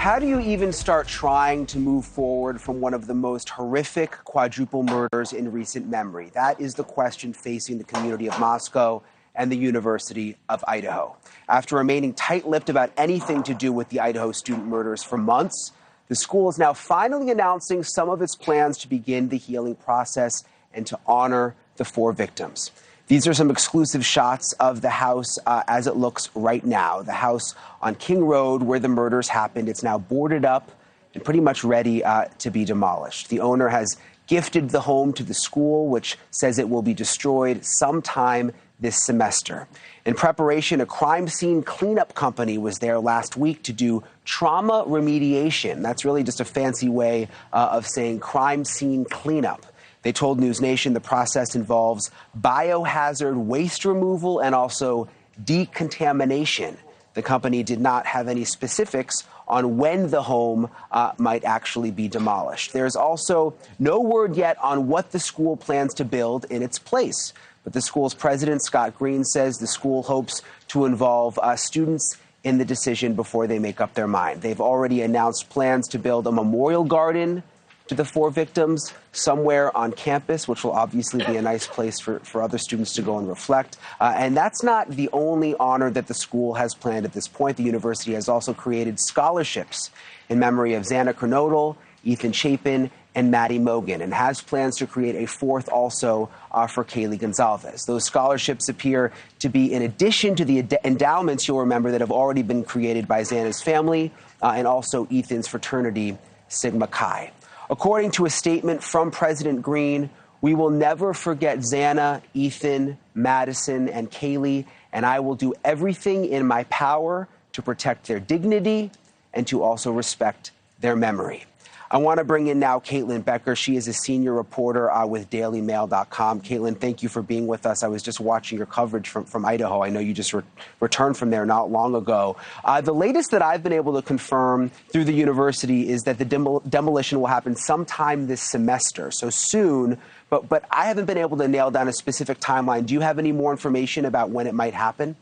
how do you even start trying to move forward from one of the most horrific quadruple murders in recent memory? That is the question facing the community of Moscow and the University of Idaho. After remaining tight-lipped about anything to do with the Idaho student murders for months, the school is now finally announcing some of its plans to begin the healing process and to honor the 4 victims. These are some exclusive shots of the house as it looks right now. The house on King Road where the murders happened. It's now boarded up and pretty much ready to be demolished. The owner has gifted the home to the school, which says it will be destroyed sometime this semester. In preparation, a crime scene cleanup company was there last week to do trauma remediation. That's really just a fancy way of saying crime scene cleanup. They told NewsNation the process involves biohazard waste removal and also decontamination. The company did not have any specifics on when the home might actually be demolished. There's also no word yet on what the school plans to build in its place. But the school's president, Scott Green, says the school hopes to involve students in the decision before they make up their mind. They've already announced plans to build a memorial garden to the 4 victims somewhere on campus, which will obviously be a nice place for other students to go and reflect. And that's not the only honor that the school has planned at this point. The university has also created scholarships in memory of Xana Kernodle, Ethan Chapin, and Maddie Mogan, and has plans to create a 4th also for Kaylee Gonzalez. Those scholarships appear to be in addition to the endowments, you'll remember, that have already been created by Xana's family and also Ethan's fraternity, Sigma Chi. According to a statement from President Green, we will never forget Xana, Ethan, Madison, and Kaylee, and I will do everything in my power to protect their dignity and to also respect their memory. I want to bring in now Caitlyn Becker. She is a senior reporter with dailymail.com. Caitlyn, thank you for being with us. I was just watching your coverage from Idaho. I know you just returned from there not long ago. The latest that I've been able to confirm through the university is that the demolition will happen sometime this semester, so soon, but I haven't been able to nail down a specific timeline. Do you have any more information about when it might happen?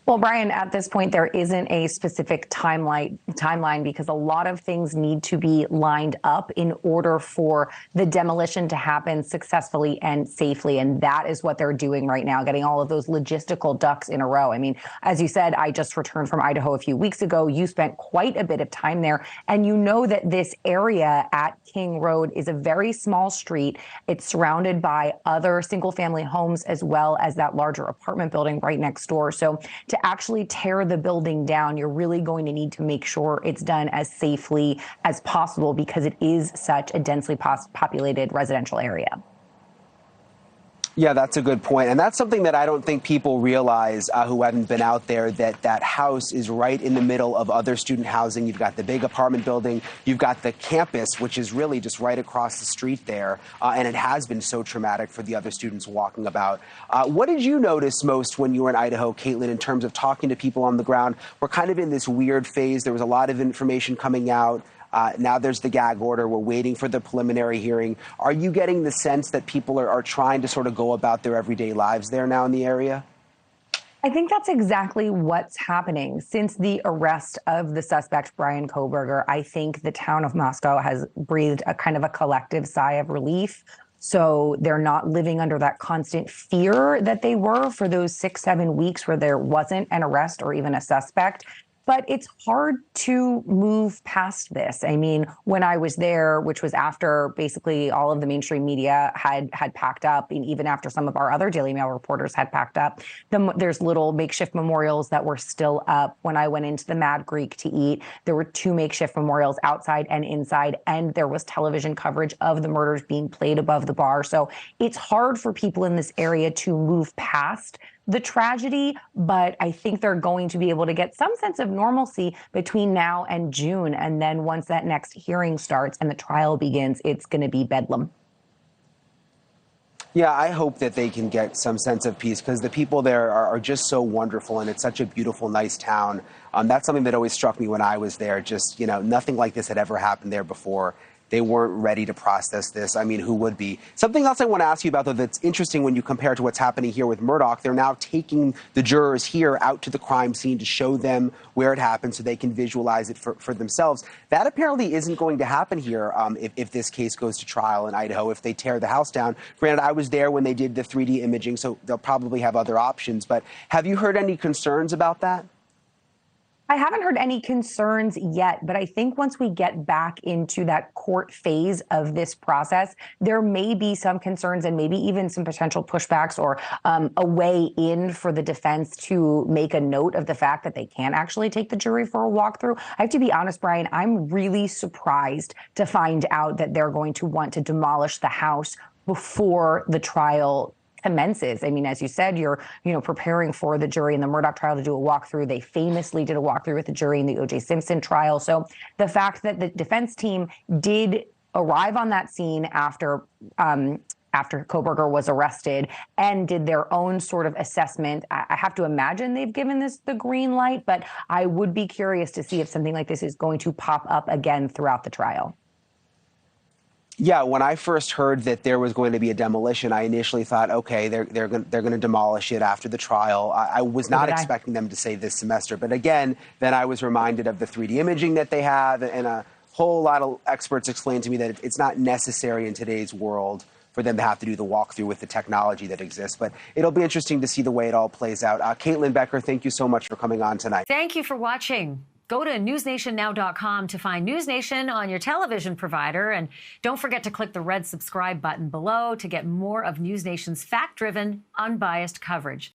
Well, Brian, at this point, there isn't a specific timeline because a lot of things need to be lined up in order for the demolition to happen successfully and safely. And that is what they're doing right now, getting all of those logistical ducks in a row. I mean, as you said, I just returned from Idaho a few weeks ago. You spent quite a bit of time there. And you know that this area at King Road is a very small street. It's surrounded by other single family homes as well as that larger apartment building right next door. So to actually tear the building down, you're really going to need to make sure it's done as safely as possible because it is such a densely populated residential area. Yeah, that's a good point. And that's something that I don't think people realize who haven't been out there, that house is right in the middle of other student housing. You've got the big apartment building. You've got the campus, which is really just right across the street there. And it has been so traumatic for the other students walking about. What did you notice most when you were in Idaho, Caitlyn, in terms of talking to people on the ground? We're kind of in this weird phase. There was a lot of information coming out. Now there's the gag order. We're waiting for the preliminary hearing. Are you getting the sense that people are trying to sort of go about their everyday lives there now in the area? I think that's exactly what's happening. Since the arrest of the suspect, Brian Kohberger, I think the town of Moscow has breathed a kind of a collective sigh of relief. So they're not living under that constant fear that they were for those 6-7 weeks where there wasn't an arrest or even a suspect. But it's hard to move past this. I mean, when I was there, which was after basically all of the mainstream media had packed up, and even after some of our other Daily Mail reporters had packed up, there's little makeshift memorials that were still up. When I went into the Mad Greek to eat, there were 2 makeshift memorials outside and inside, and there was television coverage of the murders being played above the bar. So it's hard for people in this area to move past the tragedy, but I think they're going to be able to get some sense of normalcy between now and June. And then once that next hearing starts and the trial begins, it's going to be bedlam. Yeah, I hope that they can get some sense of peace because the people there are just so wonderful, and it's such a beautiful, nice town. That's something that always struck me when I was there. Just, nothing like this had ever happened there before. they weren't ready to process this. I mean, who would be? Something else I want to ask you about, though, that's interesting when you compare to what's happening here with Murdaugh. They're now taking the jurors here out to the crime scene to show them where it happened so they can visualize it for themselves. That apparently isn't going to happen here if this case goes to trial in Idaho, if they tear the house down. Granted, I was there when they did the 3D imaging, so they'll probably have other options. But have you heard any concerns about that? I haven't heard any concerns yet, but I think once we get back into that court phase of this process, there may be some concerns and maybe even some potential pushbacks or a way in for the defense to make a note of the fact that they can't actually take the jury for a walkthrough. I have to be honest, Brian, I'm really surprised to find out that they're going to want to demolish the house before the trial commences. I mean, as you said, you're preparing for the jury in the Murdaugh trial to do a walkthrough. They famously did a walkthrough with the jury in the O.J. Simpson trial. So the fact that the defense team did arrive on that scene after Kohberger was arrested and did their own sort of assessment, I have to imagine they've given this the green light, but I would be curious to see if something like this is going to pop up again throughout the trial. Yeah, when I first heard that there was going to be a demolition, I initially thought, okay, they're going to demolish it after the trial. I was not expecting them to say this semester. But again, then I was reminded of the 3D imaging that they have, and a whole lot of experts explained to me that it's not necessary in today's world for them to have to do the walkthrough with the technology that exists. But it'll be interesting to see the way it all plays out. Caitlyn, Becker, thank you so much for coming on tonight. Thank you for watching. Go to newsnationnow.com to find NewsNation on your television provider. And don't forget to click the red subscribe button below to get more of NewsNation's fact-driven, unbiased coverage.